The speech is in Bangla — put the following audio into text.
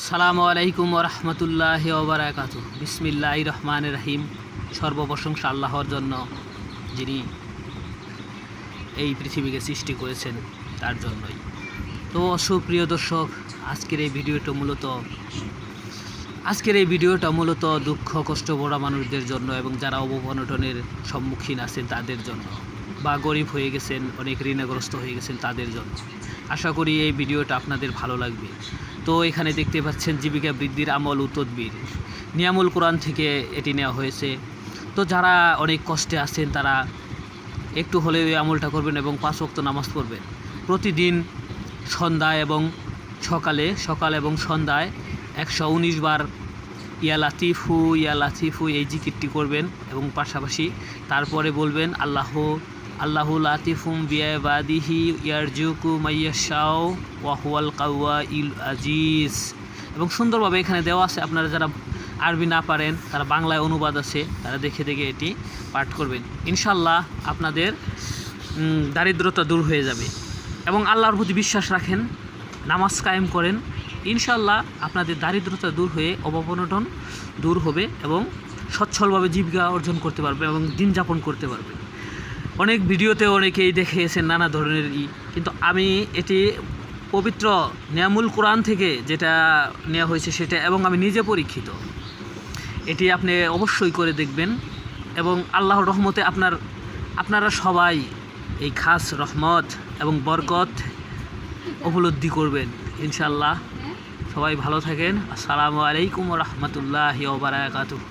আসসালামু আলাইকুম ওরহমতুল্লাহি ওবারাকাতুহু। বিসমিল্লাহির রহমানির রহিম। সর্বপ্রশংসা আল্লাহর জন্য, যিনি এই পৃথিবীকে সৃষ্টি করেছেন, তার জন্যই। তো সুপ্রিয় দর্শক, আজকের এই ভিডিওটা মূলত দুঃখ কষ্ট ভরা মানুষদের জন্য এবং যারা অবনটনের সম্মুখীন আছেন তাদের জন্য, বা গরিব হয়ে গেছেন, অনেক ঋণগ্রস্ত হয়ে গেছেন তাদের জন্য। আশা করি এই ভিডিওটা আপনাদের ভালো লাগবে। তো এখানে দেখতে পাচ্ছেন জীবিকা বৃদ্ধির আমল ও তদবির, নিয়ামুল কোরআন থেকে এটি নেওয়া হয়েছে। তো যারা অনেক কষ্টে আছেন তারা একটু হলেও এই আমলটা করবেন এবং 5 ওয়াক্ত নামাজ পড়বেন প্রতিদিন সন্ধ্যায় এবং সকাল এবং সন্ধ্যায় 119 বার ইয়া লাতিফু এই জিকিরটি করবেন এবং পাশাপাশি তারপরে বলবেন আল্লাহু লাতিফুম বিইবাদিহি ইয়ারজুকু মাইয়াশাউ ওয়া হুয়াল কাওয়াইল আজিজ। এবং সুন্দরভাবে এখানে দেওয়া আছে, আপনারা যারা আরবি না পারেন তারা বাংলায় অনুবাদ আছে, তারা দেখে এটি পাঠ করবেন। ইনশাল্লাহ আপনাদের দারিদ্রতা দূর হয়ে যাবে এবং আল্লাহর প্রতি বিশ্বাস রাখেন, নামাজ কায়েম করেন, ইনশাল্লাহ আপনাদের দারিদ্রতা দূর হয়ে অভাব-অনটন দূর হবে এবং সচ্ছলভাবে জীবিকা অর্জন করতে পারবে এবং দিন যাপন করতে পারবে। অনেক ভিডিওতে অনেকেই দেখিয়েছেন নানা ধরনের কিন্তু আমি এটি পবিত্র নিয়ামুল কোরআন থেকে যেটা নেওয়া হয়েছে সেটা, এবং আমি নিজে পরীক্ষিত, এটি আপনি অবশ্যই করে দেখবেন এবং আল্লাহর রহমতে আপনারা সবাই এই খাস রহমত এবং বরকত উপলব্ধি করবেন ইনশাল্লাহ। সবাই ভালো থাকেন। আসসালামু আলাইকুম ওয়া রাহমাতুল্লাহি ওয়া বারাকাতুহু।